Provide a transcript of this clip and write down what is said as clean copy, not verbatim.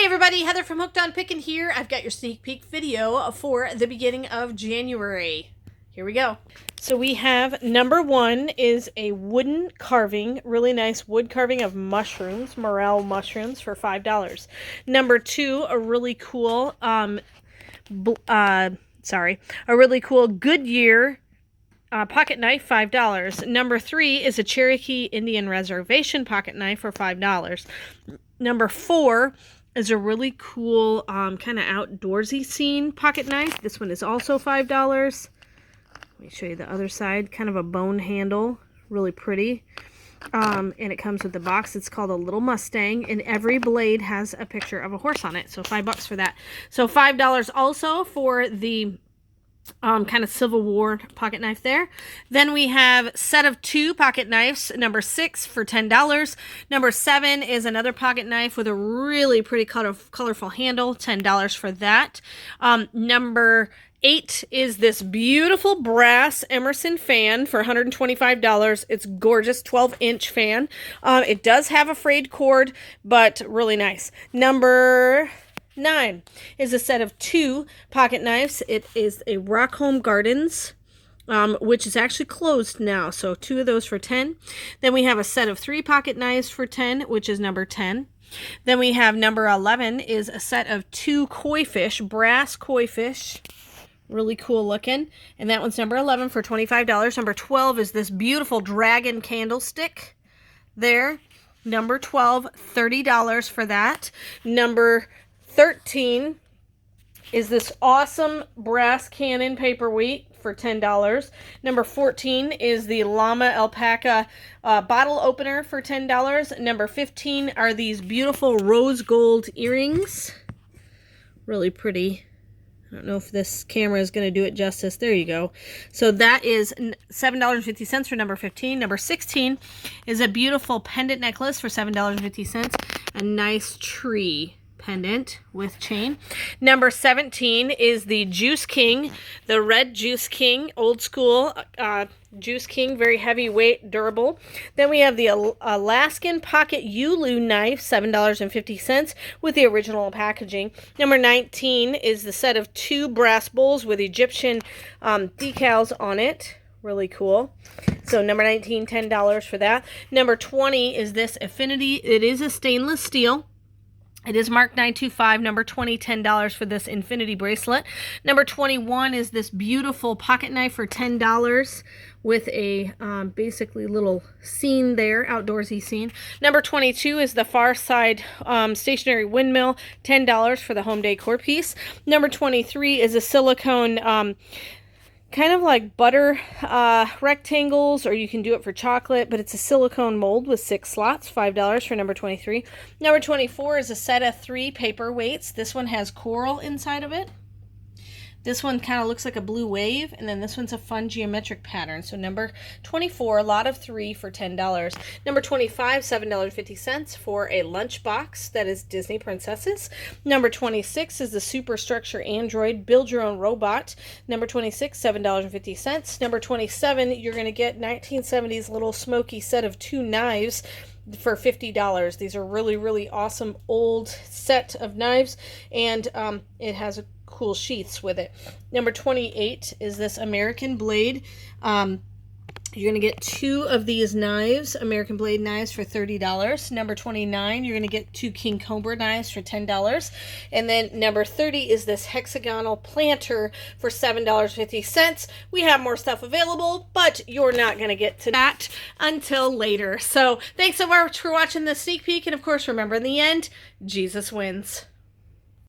everybody, Heather from Hooked on Pickin here. I've got your sneak peek video for the beginning of January. Here we go. So we have number one is a wooden carving, really nice wood carving of mushrooms, morel mushrooms for $5. Number two, a really cool, Goodyear pocket knife, $5. Number three is a Cherokee Indian Reservation pocket knife for $5. Number four is a really cool kind of outdoorsy scene pocket knife. This one is also $5. Let me show you the other side. Kind of a bone handle, really pretty. And it comes with the box. It's called a Little Mustang, and every blade has a picture of a horse on it. So $5 for that. So $5 also for the kind of Civil War pocket knife there. Then we have set of two pocket knives, number 6 for $10. Number 7 is another pocket knife with a really pretty colorful handle, $10 for that. Number 8 is this beautiful brass Emerson fan for $125. It's gorgeous, 12-inch fan. It does have a frayed cord, but really nice. Number 9 is a set of 2 pocket knives. It is a Rockholm Gardens, which is actually closed now. So 2 of those for $10. Then we have a set of 3 pocket knives for $10, which is number 10. Then we have number 11 is a set of 2 koi fish, brass koi fish. Really cool looking. And that one's number 11 for $25. Number 12 is this beautiful dragon candlestick there. Number 12, $30 for that. Number 13 is this awesome brass cannon paperweight for $10. Number 14 is the llama alpaca bottle opener for $10. Number 15 are these beautiful rose gold earrings. Really pretty. I don't know if this camera is going to do it justice. There you go. So that is $7.50 for number 15. Number 16 is a beautiful pendant necklace for $7.50. A nice tree pendant with chain. Number 17 is the Juice King, the red Juice King, old school Juice King, very heavyweight, durable. Then we have the Alaskan Pocket Ulu knife, $7.50 with the original packaging. Number 19 is the set of 2 brass bowls with Egyptian decals on it. Really cool. So number 19, $10 for that. Number 20 is this Affinity. It is a stainless steel. It is marked 925, number 20, $10 for this infinity bracelet. Number 21 is this beautiful pocket knife for $10 with a basically little scene there, outdoorsy scene. Number 22 is the Far Side stationary windmill, $10 for the home decor piece. Number 23 is a silicone kind of like butter rectangles, or you can do it for chocolate, but it's a silicone mold with 6 slots, $5 for number 23. Number 24 is a set of 3 paperweights. This one has coral inside of it. This one kind of looks like a blue wave, and then this one's a fun geometric pattern. So number 24, a lot of 3 for $10. Number 25, $7.50 for a lunchbox that is Disney Princesses. Number 26 is the Superstructure Android Build Your Own Robot. Number 26, $7.50. Number 27, you're going to get 1970s little smoky set of 2 knives for $50. These are really, really awesome old set of knives, and it has a cool sheaths with it. Number 28 is this American Blade. You're going to get 2 of these knives, American Blade knives, for $30. Number 29, you're going to get 2 King Cobra knives for $10. And then number 30 is this hexagonal planter for $7.50. We have more stuff available, but you're not going to get to that until later. So thanks so much for watching this sneak peek. And of course, remember, in the end, Jesus wins.